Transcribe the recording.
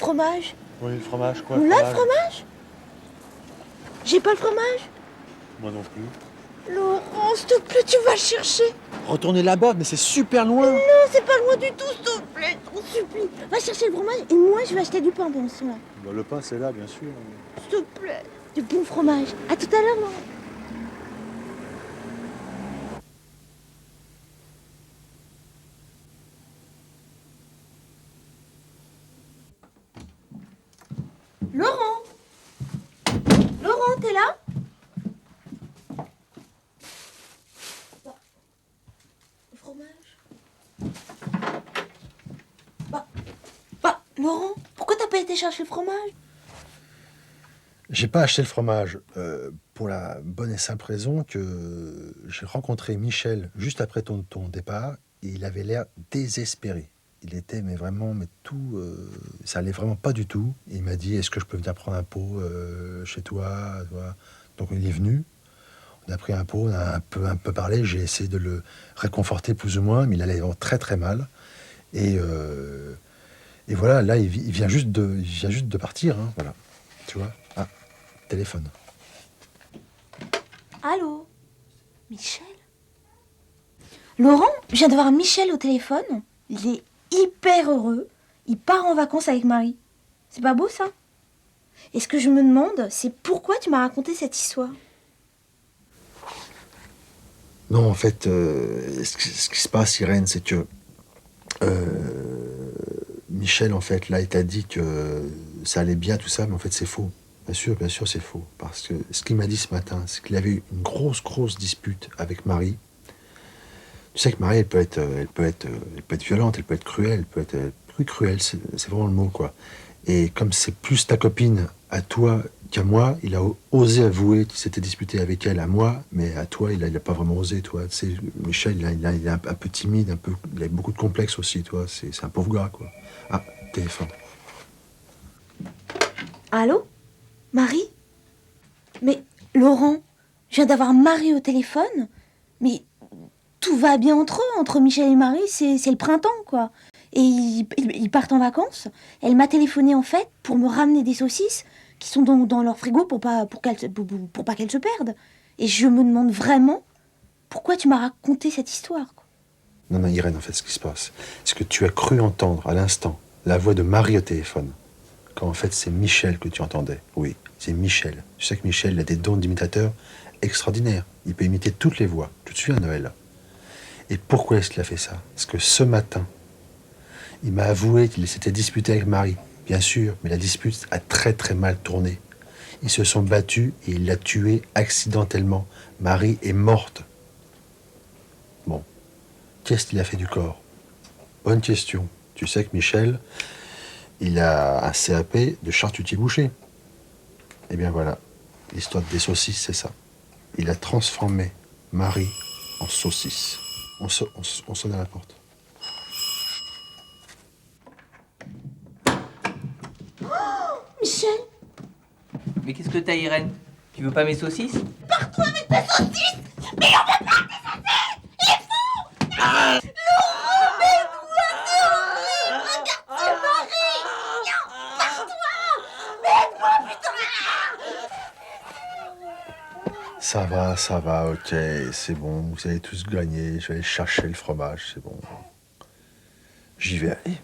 fromage. Oui, le fromage, quoi? On l'a le fromage? J'ai pas le fromage? Moi non plus. Laurent, s'il te plaît, tu vas le chercher. Retournez là-bas, mais c'est super loin. Non, c'est pas loin du tout, s'il te plaît, je t'en supplie. Va chercher le fromage et moi je vais acheter du pain pendant ce temps-là. Bah, le pain, c'est là, bien sûr. S'il te plaît, du bon fromage. À tout à l'heure, Laurent. Laurent! Laurent, t'es là? Le fromage. Laurent, pourquoi t'as pas été chercher le fromage? J'ai pas acheté le fromage pour la bonne et simple raison que j'ai rencontré Michel juste après ton départ et il avait l'air désespéré. Il était mais vraiment mais tout ça allait vraiment pas du tout. Et il m'a dit est-ce que je peux venir prendre un pot chez toi, Donc il est venu. On a pris un pot, on a un peu parlé. J'ai essayé de le réconforter plus ou moins, mais il allait vraiment très très mal. Et voilà, là il vient juste de partir, hein, voilà. Tu vois. Ah, téléphone. Allô? Michel? Laurent, je viens de voir Michel au téléphone. Il est hyper heureux. Il part en vacances avec Marie. C'est pas beau ça? Et ce que je me demande, c'est pourquoi tu m'as raconté cette histoire? Non, en fait, ce qui se passe, Irène, c'est que Michel, en fait, là, il t'a dit que ça allait bien, tout ça, mais en fait, c'est faux. Bien sûr, c'est faux. Parce que ce qu'il m'a dit ce matin, c'est qu'il avait eu une grosse dispute avec Marie. Tu sais que Marie, elle peut être violente, elle peut être cruelle, elle peut être plus cruelle, c'est vraiment le mot, quoi. Et comme c'est plus ta copine à toi qu'à moi, il a osé avouer qu'il s'était disputé avec elle à moi, mais à toi, il a pas vraiment osé, toi. Tu sais, Michel, il est un peu timide, il a beaucoup de complexes aussi, toi. C'est un pauvre gars, quoi. Ah, téléphone. Allô? Marie? Mais Laurent, je viens d'avoir Marie au téléphone. Mais tout va bien entre eux, entre Michel et Marie, c'est le printemps, quoi. Et ils partent en vacances. Elle m'a téléphoné, en fait, pour me ramener des saucisses qui sont dans leur frigo pour pas qu'elles se perdent. Et je me demande vraiment pourquoi tu m'as raconté cette histoire, quoi. Non, Irène, en fait, ce qui se passe, c'est que tu as cru entendre à l'instant la voix de Marie au téléphone. Quand en fait, c'est Michel que tu entendais. Oui, c'est Michel. Tu sais que Michel a des dons d'imitateur extraordinaires. Il peut imiter toutes les voix. Tu te souviens, Noël? Et pourquoi est-ce qu'il a fait ça? Parce que ce matin, il m'a avoué qu'il s'était disputé avec Marie. Bien sûr, mais la dispute a très mal tourné. Ils se sont battus et il l'a tuée accidentellement. Marie est morte. Bon, qu'est-ce qu'il a fait du corps? Bonne question. Tu sais que Michel, il a un CAP de charcutier-boucher. Eh bien voilà, l'histoire des saucisses, c'est ça. Il a transformé Marie en saucisse. On sonne à la porte. Michel, Mais qu'est-ce que t'as, Irène? Tu veux pas mes saucisses? pars-toi avec tes saucisses! Mais on veut pas tes saucisses! Il est fou! Laurent, mais toi, c'est horrible! Regarde, c'est Marie! Non, pars-toi! Mais moi, putain! Ça va, ok, c'est bon, vous allez tous gagner, je vais aller chercher le fromage, c'est bon. J'y vais aller.